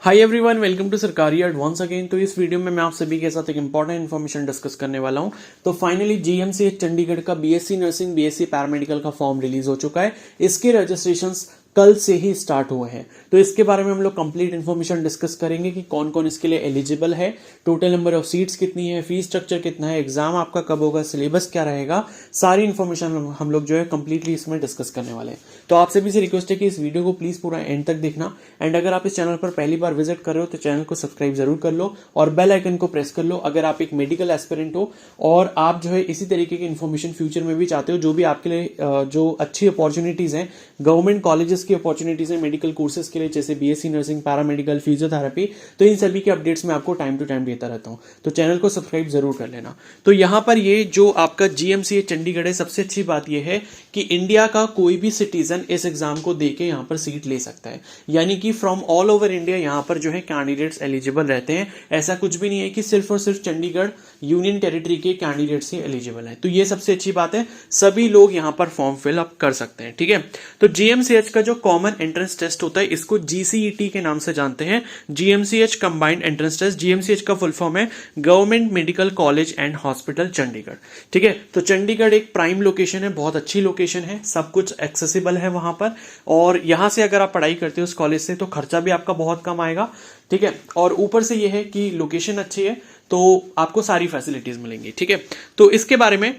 Hi everyone, welcome to सरकारी advance again. तो इस वीडियो में मैं आप सभी के साथ एक इंपॉर्टेंट इन्फॉर्मेशन डिस्कस करने वाला हूं। तो फाइनली जीएमसीएच चंडीगढ़ का बीएससी नर्सिंग बीएससी पैरामेडिकल का फॉर्म रिलीज हो चुका है। इसके रजिस्ट्रेशंस कल से ही स्टार्ट हुए हैं। तो इसके बारे में हम लोग कंप्लीट इन्फॉर्मेशन डिस्कस करेंगे कि कौन कौन इसके लिए एलिजिबल है, टोटल नंबर ऑफ सीट्स कितनी है, फीस स्ट्रक्चर कितना है, एग्जाम आपका कब होगा, सिलेबस क्या रहेगा, सारी इन्फॉर्मेशन हम लोग जो है कंप्लीटली इसमें डिस्कस करने वाले हैं। तो आप सभी से रिक्वेस्ट है कि इस वीडियो को प्लीज पूरा एंड तक देखना। एंड अगर आप इस चैनल पर पहली बार विजिट कर रहे हो तो चैनल को सब्सक्राइब जरूर कर लो और बेल आइकन को प्रेस कर लो अगर आप एक मेडिकल एस्पिरेंट हो और आप जो है इसी तरीके की इन्फॉर्मेशन फ्यूचर में भी चाहते हो, जो भी आपके लिए जो अच्छी अपॉर्चुनिटीज हैं, गवर्नमेंट कॉलेजेस की अपॉर्चुनिटीज है मेडिकल कोर्सेज के लिए, जैसे बीएससी नर्सिंग, पैरामेडिकल, फिजियोथेरेपी, तो इन सभी के अपडेट्स मैं आपको टाइम टू टाइम देता रहता हूं। तो चैनल को सब्सक्राइब जरूर कर लेना। तो यहां पर ये जो आपका जीएमसीए चंडीगढ़ है, सबसे अच्छी बात यह है कि इंडिया का कोई भी सिटीजन इस एग्जाम को देके यहां पर सीट ले सकता है। यानी कि फ्रॉम ऑल ओवर इंडिया यहां पर जो है कैंडिडेट्स एलिजिबल रहते हैं। ऐसा कुछ भी नहीं है कि सिर्फ और सिर्फ चंडीगढ़ यूनियन टेरिटरी के कैंडिडेट्स ही एलिजिबल है। तो ये सबसे अच्छी बात है, सभी लोग यहां पर फॉर्म फिलअप कर सकते हैं। ठीक है, तो जीएमसीएच का जो कॉमन एंट्रेंस टेस्ट होता है इसको जीसीईटी के नाम से जानते हैं, GMCH combined entrance test. GMCH का फुल फॉर्म है government medical college and hospital Chandigarh. ठीक है, तो चंडीगढ़ एक प्राइम लोकेशन है, बहुत अच्छी लोकेशन है, सब कुछ एक्सेसिबल है वहां पर। और यहां से अगर आप पढ़ाई करते हो उस कॉलेज से तो खर्चा भी आपका बहुत कम आएगा। ठीक है, और ऊपर से यह है कि लोकेशन अच्छी है तो आपको सारी फैसिलिटीज मिलेंगी। ठीक है, तो इसके बारे में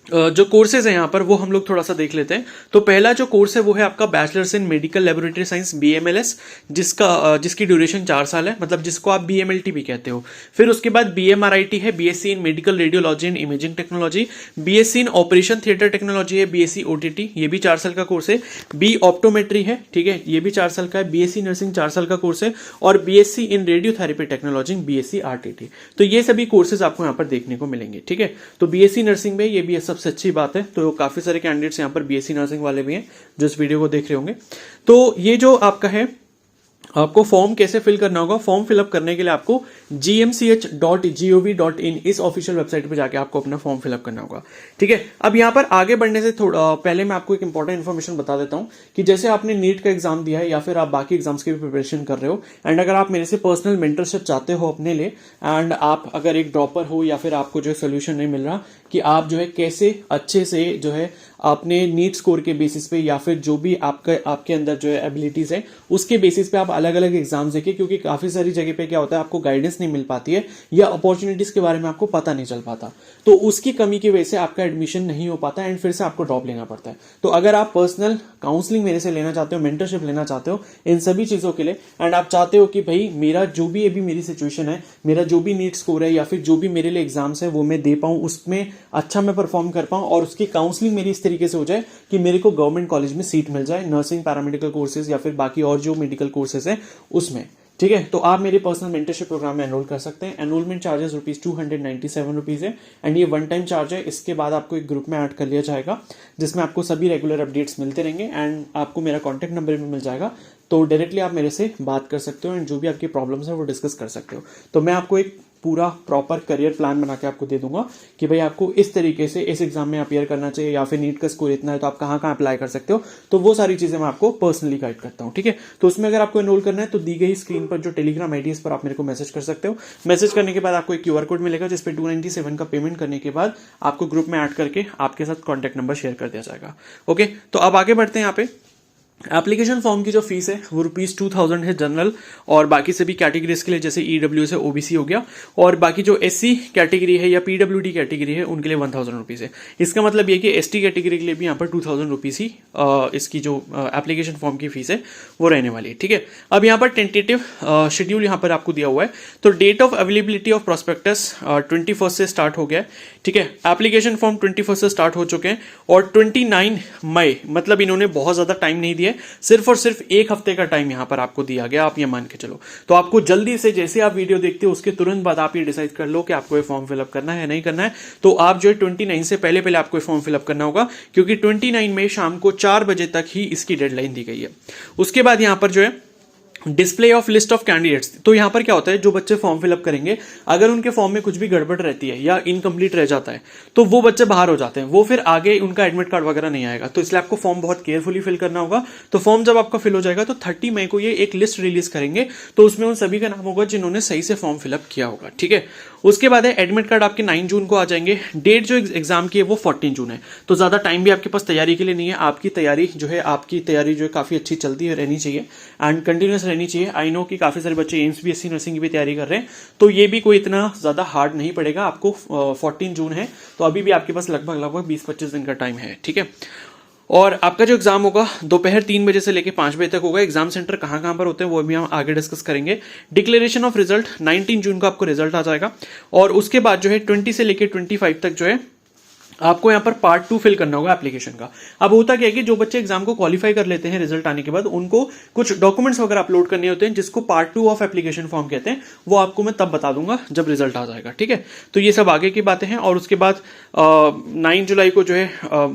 जो कोर्सेज है यहाँ पर वो हम लोग थोड़ा सा देख लेते हैं। तो पहला जो कोर्स है वो है आपका bachelors in medical laboratory science BMLS, जिसकी ड्यूरेशन 4 साल है, मतलब जिसको आप बीएमएलटी भी कहते हो। फिर उसके बाद बीएमआरआईटी है, BSc in medical radiology and imaging technology, BSc in operation theatre technology है, बीएससी ओटीटी, ये भी 4 साल का कोर्स है। बी ऑप्टोमेट्री है, ठीक है, ये भी 4 साल का है। बीएससी नर्सिंग 4 साल का कोर्स है और BSc in radiotherapy technology, BSc RTT. तो ये सभी कोर्सेज आपको यहाँ पर देखने को मिलेंगे। ठीक है, तो बीएससी नर्सिंग में ये भी सबसे अच्छी बात है। तो काफी सारे कैंडिडेट्स यहाँ पर बीएससी नर्सिंग वाले भी हैं जो इस वीडियो को देख रहे होंगे। तो ये जो आपका है, आपको फॉर्म कैसे फिल करना होगा, फॉर्म फिलअप करने के लिए आपको gmch.gov.in इस ऑफिशियल वेबसाइट पे जाके आपको अपना फॉर्म फिलअप करना होगा। ठीक है, अब यहां पर आगे बढ़ने से थोड़ा पहले मैं आपको एक इंपॉर्टेंट इन्फॉर्मेशन बता देता हूं कि जैसे आपने नीट का एग्जाम दिया है या फिर आप बाकी एग्जाम्स की भी प्रिपरेशन कर रहे हो, एंड अगर आप मेरे से पर्सनल मेंटरशिप चाहते हो अपने लिए, एंड आप अगर एक ड्रॉपर हो या फिर आपको जो सोल्यूशन नहीं मिल रहा कि आप जो है कैसे अच्छे से जो है आपने नीट स्कोर के बेसिस पे या फिर जो भी आपके अंदर जो है एबिलिटीज है उसके बेसिस पे आप अलग अलग एग्जाम्स देखें, क्योंकि काफी सारी जगह पे क्या होता है आपको गाइडेंस नहीं मिल पाती है या अपॉर्चुनिटीज के बारे में आपको पता नहीं चल पाता, तो उसकी कमी की वजह से आपका एडमिशन नहीं हो पाता एंड फिर से आपको ड्रॉप लेना पड़ता है। तो अगर आप पर्सनल काउंसलिंग मेरे से लेना चाहते हो, मेंटरशिप लेना चाहते हो इन सभी चीजों के लिए, एंड आप चाहते हो कि भाई मेरा जो भी अभी मेरी सिचुएशन है, मेरा जो भी नीट स्कोर है या फिर जो भी मेरे लिए एग्जाम्स है वो मैं दे पाऊं, उसमें अच्छा मैं परफॉर्म कर पाऊं और उसकी काउंसलिंग मेरी इस तरीके से हो जाए कि मेरे को गवर्नमेंट कॉलेज में सीट मिल जाए, नर्सिंग, पैरामेडिकल कोर्सेज या फिर बाकी और जो मेडिकल कोर्सेज है उसमें। ठीक है, तो आप मेरे पर्सनल मेंटरशिप प्रोग्राम में एनरोल कर सकते हैं। एनरोलमेंट चार्जेस ₹297 है एंड ये वन टाइम चार्ज है। इसके बाद आपको एक ग्रुप में ऐड कर लिया जाएगा जिसमें आपको सभी रेगुलर अपडेट्स मिलते रहेंगे एंड आपको मेरा कॉन्टैक्ट नंबर भी मिल जाएगा, तो डायरेक्टली आप मेरे से बात कर सकते हो एंड जो भी आपकी प्रॉब्लम्स है वो डिस्कस कर सकते हो। तो मैं आपको एक पूरा प्रॉपर करियर प्लान बना के आपको दे दूंगा कि भाई आपको इस तरीके से इस एग्जाम में अपियर करना चाहिए या फिर नीट का स्कोर इतना है तो आप कहां कहां अप्लाई कर सकते हो, तो वो सारी चीजें मैं आपको पर्सनली गाइड करता हूं। ठीक है, तो उसमें अगर आपको एनरोल करना है तो दी गई स्क्रीन पर जो टेलीग्राम आईडी पर आप मेरे को मैसेज कर सकते हो। मैसेज करने के बाद आपको एक क्यूआर कोड मिलेगा जिसपे 297 का पेमेंट करने के बाद आपको ग्रुप में ऐड करके आपके साथ कॉन्टैक्ट नंबर शेयर कर दिया जाएगा। ओके, तो अब आगे बढ़ते हैं। यहाँ पे एप्लीकेशन फॉर्म की जो फीस है वो ₹2000 है जनरल, और बाकी सभी कैटेगरीज के लिए जैसे ईडब्ल्यूएस है, ओबीसी हो गया, और बाकी जो एससी कैटेगरी है या पीडब्ल्यूडी कैटेगरी है उनके लिए ₹1000 है। इसका मतलब ये कि एसटी कैटेगरी के लिए भी यहाँ पर ₹2000 ही इसकी जो एप्लीकेशन फॉर्म की फीस है वो रहने वाली है। ठीक है, अब यहाँ पर टेंटेटिव शेड्यूल यहाँ पर आपको दिया हुआ है। तो date of availability of prospectus 21 से स्टार्ट हो गया है। ठीक है, एप्लीकेशन फॉर्म 21 से स्टार्ट हो चुके हैं और 29 मई, मतलब इन्होंने बहुत ज्यादा टाइम नहीं दिया, सिर्फ और सिर्फ एक हफ्ते का टाइम यहां पर आपको दिया गया, आप ये मान के चलो। तो आपको जल्दी से, जैसे आप वीडियो देखते हो उसके तुरंत बाद आप ये डिसाइड कर लो कि आपको ये फॉर्म फिलअप करना है नहीं करना है। तो आप जो है 29 से पहले पहले आपको ये फॉर्म फिलअप करना होगा, क्योंकि 29 में शाम को 4 बजे तक ही इसकी डेडलाइन दी गई है। उसके बाद यहां पर जो है display of list of candidates. तो यहाँ पर क्या होता है, जो बच्चे फॉर्म फिलअप करेंगे अगर उनके फॉर्म में कुछ भी गड़बड़ रहती है या इनकम्प्लीट रह जाता है तो वो बच्चे बाहर हो जाते हैं, वो फिर आगे उनका एडमिट कार्ड वगैरह नहीं आएगा। तो इसलिए आपको फॉर्म बहुत केयरफुली फिल करना होगा। तो फॉर्म जब आपका फिल हो जाएगा तो 30 मई को ये एक लिस्ट रिलीज करेंगे, तो उसमें उन सभी का नाम होगा जिन्होंने सही से फॉर्म फिलअप किया होगा। ठीक है, उसके बाद है एडमिट कार्ड आपके 9 जून को आ जाएंगे। डेट जो एग्जाम की है वो 14 जून है, तो ज्यादा टाइम भी आपके पास तैयारी के लिए नहीं है। आपकी तैयारी जो है काफी अच्छी चलती रहनी चाहिए एंड कंटिन्यूस रहनी चाहिए। आई नो कि काफी सारे बच्चे एम्स बीएससी नर्सिंग की भी तैयारी कर रहे हैं, तो ये भी कोई इतना ज्यादा हार्ड नहीं पड़ेगा आपको। 14 जून है तो अभी भी आपके पास लगभग 20-25 दिन का टाइम है। ठीक है, और आपका जो एग्जाम होगा दोपहर 3 बजे से लेकर 5 बजे तक होगा। एग्जाम सेंटर कहाँ पर होते हैं वो भी हम आगे डिस्कस करेंगे। डिक्लेरेशन ऑफ रिजल्ट 19 जून को आपको रिजल्ट आ जाएगा, और उसके बाद जो है 20 से लेकर 25 तक जो है आपको यहाँ पर पार्ट 2 फिल करना होगा एप्लीकेशन का। अब होता क्या है कि जो बच्चे एग्जाम को क्वालिफाई कर लेते हैं रिजल्ट आने के बाद, उनको कुछ डॉक्यूमेंट्स वगैरह अपलोड करने होते हैं जिसको पार्ट 2 ऑफ एप्लीकेशन फॉर्म कहते हैं। वो आपको मैं तब बता दूंगा जब रिजल्ट आ जाएगा। ठीक है, तो ये सब आगे की बातें हैं। और उसके बाद 9 जुलाई को जो है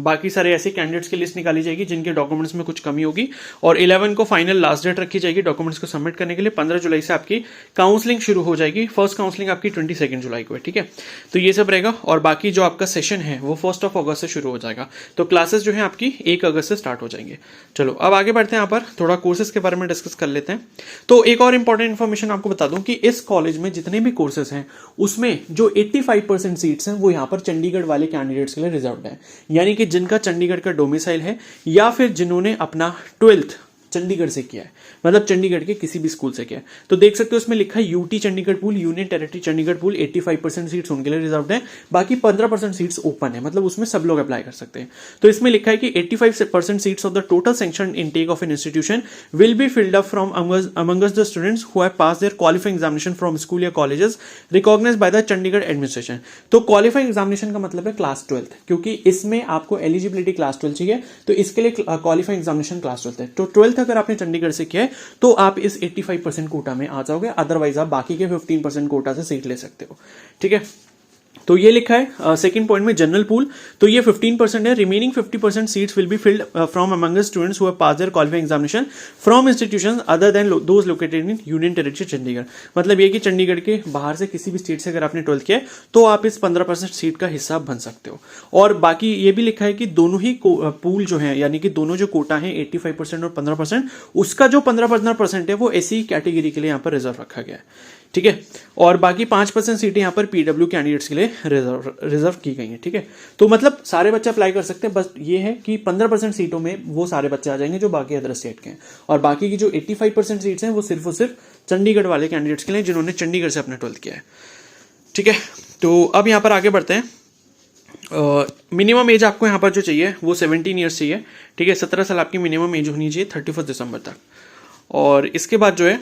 बाकी सारे ऐसे कैंडिडेट्स की लिस्ट निकाली जाएगी जिनके डॉक्यूमेंट्स में कुछ कमी होगी, और 11 को फाइनल लास्ट डेट रखी जाएगी डॉक्यूमेंट्स को सबमिट करने के लिए। 15 जुलाई से आपकी काउंसलिंग शुरू हो जाएगी। फर्स्ट काउंसलिंग आपकी 22 जुलाई को है। ठीक है, तो ये सब रहेगा, और बाकी जो आपका सेशन है वो 1 अगस्त से शुरू हो जाएगा। तो क्लासेस जो है आपकी 1 अगस्त से स्टार्ट हो जाएंगे। चलो अब आगे बढ़ते हैं, यहाँ पर थोड़ा कोर्सेज के बारे में डिस्कस कर लेते हैं। तो एक और इंपॉर्टेंट इन्फॉर्मेशन आपको बता दूं कि इस कॉलेज में जितने भी कोर्सेज हैं उसमें जो 85% सीट्स हैं वो यहाँ पर चंडीगढ़ वाले कैंडिडेट्स के लिए रिजर्व्ड है, यानी कि जिनका चंडीगढ़ का डोमिसाइल है या फिर जिन्होंने अपना 12th चंडीगढ़ से किया है, मतलब चंडीगढ़ के किसी भी स्कूल से किया है। तो देख सकते हो इसमें लिखा है UT Chandigarh pool, union territory Chandigarh pool 85% seats उनके लिए रिजर्व्ड है, बाकी 15% सीट्स ओपन है, मतलब उसमें सब लोग अप्लाई कर सकते हैं। तो इसमें लिखा है कि 85% seats of the total sanctioned intake of an institution will be filled up from amongst the students who have pass their qualifying examination from school या colleges recognized by the Chandigarh administration. तो क्वालिफाइंग एग्जामिनेशन का मतलब है class 12th, क्योंकि इसमें आपको eligibility class 12 चाहिए, तो इसके लिए क्वालिफाइंग एग्जामिनेशन क्लास 12 है। तो 12th अगर आपने चंडीगढ़ से किया है तो आप इस 85% कोटा में आ जाओगे, अदरवाइज आप बाकी के 15% कोटा से सीट ले सकते हो। ठीक है, तो ये लिखा है सेकंड पॉइंट में जनरल पूल, तो ये 15% है। Remaining 50% seats will be filled from among students who have pass their qualifying examination from institutions other than those located in union territory Chandigarh. मतलब ये कि चंडीगढ़ के बाहर से किसी भी स्टेट से अगर आपने 12th किया है तो आप इस 15% सीट का हिस्सा बन सकते हो। और बाकी ये भी लिखा है कि दोनों ही पूल जो है, यानी कि दोनों जो कोटा है 85% और 15%, उसका जो 15% है वो ऐसी कैटेगरी के लिए यहाँ पर रिजर्व रखा गया है। ठीक है, और बाकी 5% सीटें यहाँ पर पीडब्ल्यू कैंडिडेट्स के लिए रिजर्व की गई हैं। ठीक है, तो मतलब सारे बच्चे अप्लाई कर सकते हैं, बस ये है कि 15% सीटों में वो सारे बच्चे आ जाएंगे जो बाकी अदर स्टेट के हैं, और बाकी की जो 85% सीट्स हैं वो सिर्फ और सिर्फ चंडीगढ़ वाले कैंडिडेट्स के लिए जिन्होंने चंडीगढ़ से अपना 12th किया है। ठीक है, तो अब यहाँ पर आगे बढ़ते हैं। मिनिमम एज आपको यहाँ पर जो चाहिए वो 17 ईयर्स चाहिए। ठीक है, 17 साल आपकी मिनिमम एज होनी चाहिए 31 दिसंबर तक। और इसके बाद जो है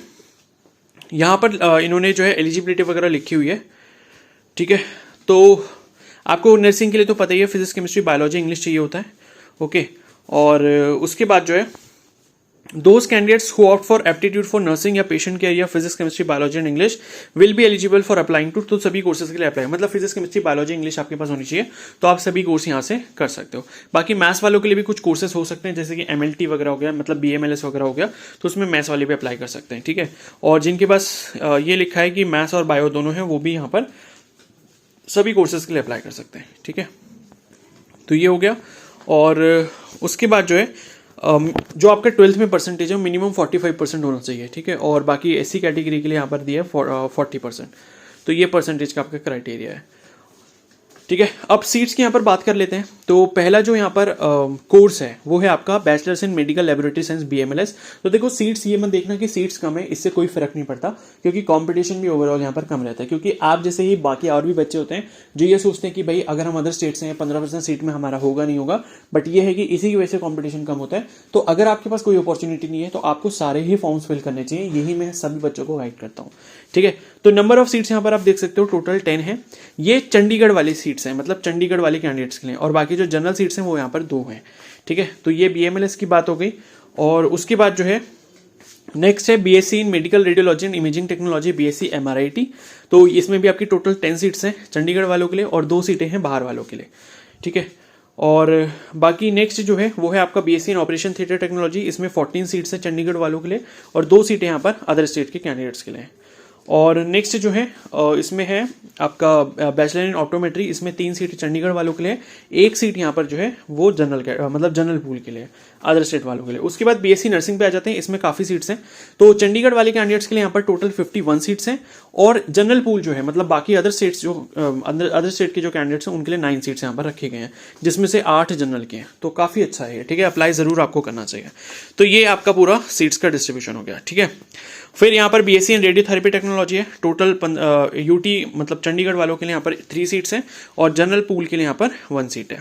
यहाँ पर इन्होंने जो है एलिजिबिलिटी वगैरह लिखी हुई है। ठीक है, तो आपको नर्सिंग के लिए तो पता ही है, फिजिक्स केमिस्ट्री बायोलॉजी इंग्लिश चाहिए होता है। ओके, और उसके बाद जो है Those candidates who opt for aptitude for nursing या patient care या physics, chemistry, biology and English will be eligible for applying to, तो सभी कोर्सेज के लिए अप्लाई, मतलब फिजिक्स, केमिस्ट्री, बायोलॉजी, इंग्लिश आपके पास होनी चाहिए, तो आप सभी कोर्स यहाँ से कर सकते हो। बाकी मैथ्स वालों के लिए भी कुछ कोर्सेज हो सकते हैं, जैसे कि MLT वगैरह हो गया, मतलब BMLS वगैरह हो गया, तो उसमें मैथ्स वाले भी अप्लाई कर सकते हैं। ठीक है, और जिनके पास ये लिखा है कि मैथ्स और बायो दोनों है वो भी यहाँ पर सभी कोर्सेज के लिए अप्लाई कर सकते हैं। ठीक है, तो ये हो गया। और उसके बाद जो है जो आपका 12th में परसेंटेज है मिनिमम 45% होना चाहिए। ठीक है, और बाकी SC कैटेगरी के लिए यहाँ पर दिया है 40%, तो ये परसेंटेज का आपका क्राइटेरिया है। ठीक है, अब सीट्स की यहाँ पर बात कर लेते हैं। तो पहला जो यहाँ पर कोर्स है वो है आपका bachelors in medical laboratory science BMLS। तो देखो सीट्स ये मत देखना कि सीट्स कम है, इससे कोई फर्क नहीं पड़ता, क्योंकि कंपटीशन भी ओवरऑल यहाँ पर कम रहता है। क्योंकि आप जैसे ही बाकी और भी बच्चे होते हैं जो ये सोचते हैं कि भाई अगर हम अदर स्टेट से हैं 15% सीट में हमारा होगा नहीं होगा, बट ये है कि इसी की वजह से कॉम्पिटिशन कम होता है। तो अगर आपके पास कोई अपॉर्चुनिटी नहीं है तो आपको सारे ही फॉर्म्स फिल करने चाहिए, यही मैं सभी बच्चों को गाइड करता हूँ। ठीक है, तो नंबर ऑफ सीट्स यहाँ पर आप देख सकते हो टोटल 10 है। ये चंडीगढ़ वाली सीट्स हैं, मतलब चंडीगढ़ वाले कैंडिडेट्स के लिए, और बाकी जो जनरल सीट्स हैं वो यहाँ पर 2 हैं। ठीक है, तो ये BMLS की बात हो गई। और उसके बाद जो है नेक्स्ट है BSc in medical radiology and imaging technology BSc MRIT। तो इसमें भी आपकी टोटल 10 सीट्स हैं चंडीगढ़ वालों के लिए और 2 सीटें हैं बाहर वालों के लिए। ठीक है, और बाकी नेक्स्ट जो है वो है आपका BSc in operation theatre technology. इसमें 14 सीट्स हैं चंडीगढ़ वालों के लिए और 2 सीटें यहाँ पर अदर स्टेट के कैंडिडेट्स के लिए। और नेक्स्ट जो है इसमें है आपका बैचलर इन ऑप्टोमेट्री। इसमें 3 सीट चंडीगढ़ वालों के लिए, 1 सीट यहाँ पर जो है वो मतलब जनरल पूल के लिए, अदर स्टेट वालों के लिए। उसके बाद बीएससी नर्सिंग पे आ जाते हैं। इसमें काफ़ी सीट्स हैं। तो चंडीगढ़ वाले कैंडिडेट्स के लिए यहाँ पर टोटल 51 सीट्स हैं और जनरल पूल जो है मतलब बाकी अदर स्टेट्स जो अदर स्टेट के जो कैंडिडेट्स हैं उनके लिए 9 सीट्स यहाँ पर रखे गए हैं, जिसमें से 8 जनरल के हैं। तो काफ़ी अच्छा है, ठीक है। अप्लाई ज़रूर आपको करना चाहिए। तो ये आपका पूरा सीट्स का डिस्ट्रीब्यूशन हो गया, ठीक है। फिर यहाँ पर बीएससी इन रेडियोथेरेपी टेक्नोलॉजी है। टोटल यूटी मतलब चंडीगढ़ वालों के लिए यहाँ पर 3 सीट्स हैं और जनरल पूल के लिए यहाँ पर 1 सीट है,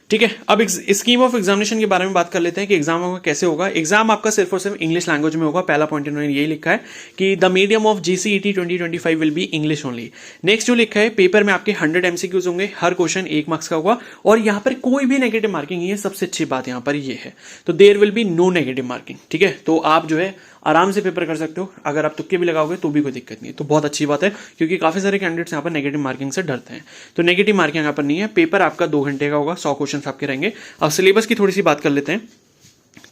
ठीक है। अब स्कीम ऑफ एग्जामिनेशन के बारे में बात कर लेते हैं कि एग्जाम आपका कैसे होगा। एग्जाम आपका सिर्फ और सिर्फ इंग्लिश लैंग्वेज में होगा। पहला पॉइंट इन्होंने यही लिखा है कि the medium of GCET 2025 will be English only. Next जो लिखा है, पेपर में आपके 100 एमसीक्यूज होंगे, हर क्वेश्चन 1 मार्क्स का होगा और यहाँ पर कोई भी नेगेटिव मार्किंग नहीं है। सबसे अच्छी बात यहाँ पर ये है, तो there will be no negative marking, ठीक है। तो आप जो है आराम से पेपर कर सकते हो। अगर आप तुक्के भी लगाओगे तो भी कोई दिक्कत नहीं है। तो बहुत अच्छी बात है क्योंकि काफी सारे कैंडिडेट्स यहाँ पर नेगेटिव मार्किंग से डरते हैं। तो नेगेटिव मार्किंग यहाँ पर नहीं है। पेपर आपका 2 घंटे का होगा, 100 क्वेश्चन आपके रहेंगे। अब सिलेबस की थोड़ी सी बात कर लेते हैं,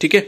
ठीक है।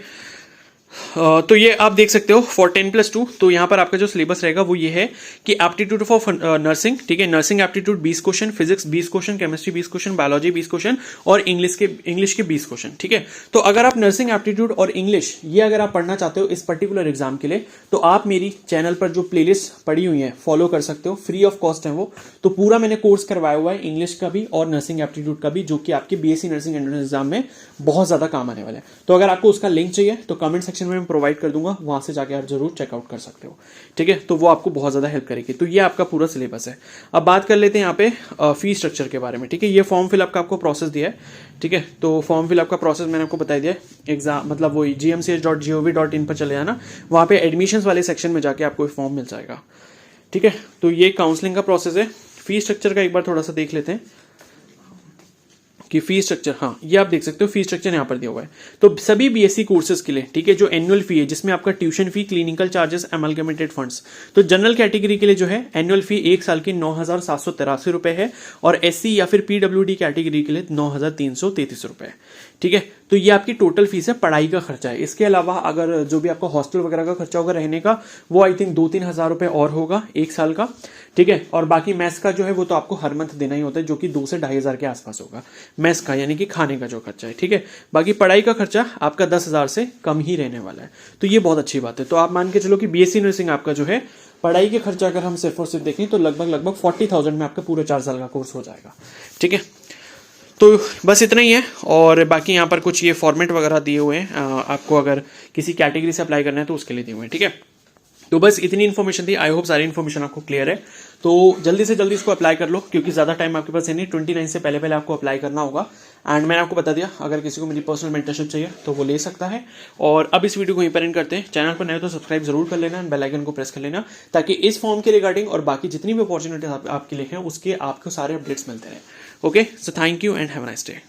तो ये आप देख सकते हो फॉर 10+2। तो यहाँ पर आपका जो सिलेबस रहेगा वो ये है कि एप्टीट्यूड फॉर नर्सिंग, ठीक है। Nursing aptitude 20 question, physics 20 question, chemistry 20 question, biology 20 question और इंग्लिश के 20 क्वेश्चन, ठीक है। तो अगर आप नर्सिंग एप्टीट्यूड और इंग्लिश ये अगर आप पढ़ना चाहते हो इस पर्टिकुलर एग्जाम के लिए, तो आप मेरी चैनल पर जो प्लेलिस्ट पड़ी हुई है फॉलो कर सकते हो। फ्री ऑफ कॉस्ट है वो। तो पूरा मैंने कोर्स करवाया हुआ है इंग्लिश का भी और नर्सिंग एप्टीट्यूड का भी, जो कि आपके बीएससी नर्सिंग एंट्रेंस एग्जाम में बहुत ज्यादा काम आने वाला है। तो अगर आपको उसका लिंक चाहिए तो कमेंट सेक्शन में मैं प्रोवाइड कर दूंगा, वहां से जाके आप जरूर चेकआउट कर सकते हो, ठीक है। तो वो आपको बहुत ज्यादा हेल्प करेगी। तो ये आपका पूरा सिलेबस है। अब बात कर लेते हैं यहाँ पे फी स्ट्रक्चर के बारे में, ठीक है। ये फॉर्म फिलअप का आपको प्रोसेस दिया है, ठीक है। तो फॉर्म फिलअप का प्रोसेस मैंने आपको बता दिया है। एग्जाम मतलब वही gmch.gov.in पर चले जाना, वहां पे एडमिशंस वाले सेक्शन में जाके आपको फॉर्म मिल जाएगा, ठीक है। तो ये काउंसलिंग का प्रोसेस है। फी स्ट्रक्चर का एक बार थोड़ा सा देख लेते हैं कि फी स्ट्रक्चर, हाँ ये आप देख सकते हो फी स्ट्रक्चर यहाँ पर दिया हुआ है। तो सभी बीएससी कोर्सेज के लिए, ठीक है, जो एनुअल फी है जिसमें आपका tuition fee, clinical charges, amalgamated funds, तो जनरल कैटेगरी के लिए जो है एनुअल फी 1 साल की 9,783 रुपए है और एससी या फिर पीडब्ल्यूडी कैटेगरी के लिए 9,333 रुपए है, ठीक है। तो ये आपकी टोटल फीस है, पढ़ाई का खर्चा है। इसके अलावा अगर जो भी आपका हॉस्टल वगैरह का खर्चा होगा रहने का, वो आई थिंक 2-3 हज़ार रुपए और होगा 1 साल का, ठीक है। और बाकी मैस का जो है वो तो आपको हर मंथ देना ही होता है, जो कि 2 से 2,500 के आसपास होगा मैस का, यानी कि खाने का जो खर्चा है, ठीक है। बाकी पढ़ाई का खर्चा आपका 10,000 से कम ही रहने वाला है। तो ये बहुत अच्छी बात है। तो आप मान के चलो कि बीएससी नर्सिंग आपका जो है पढ़ाई के खर्चा अगर हम सिर्फ और सिर्फ देखें तो लगभग 40,000 में आपका पूरा 4 साल का कोर्स हो जाएगा, ठीक है। तो बस इतना ही है। और बाकी यहाँ पर कुछ ये फॉर्मेट वगैरह दिए हुए हैं, आपको अगर किसी कैटेगरी से अप्लाई करना है तो उसके लिए दिए हुए हैं, ठीक है। तो बस इतनी इन्फॉर्मेशन थी। आई होप सारी इन्फॉर्मेशन आपको क्लियर है। तो जल्दी से जल्दी इसको अप्लाई कर लो क्योंकि ज़्यादा टाइम आपके पास है नहीं। 29 से पहले पहले आपको अप्लाई करना होगा। एंड मैंने आपको बता दिया अगर किसी को मेरी पर्सनल मेंटरशिप चाहिए तो वो ले सकता है। और अब इस वीडियो को यहीं पर एंड करते हैं। चैनल पर नए तो सब्सक्राइब जरूर कर लेना एंड बेल आइकन को प्रेस कर लेना ताकि इस फॉर्म के रिगार्डिंग और बाकी जितनी भी अपॉर्चुनिटीज आपके लिए हैं उसके आपको सारे अपडेट्स मिलते रहे। Okay, so thank you and have a nice day.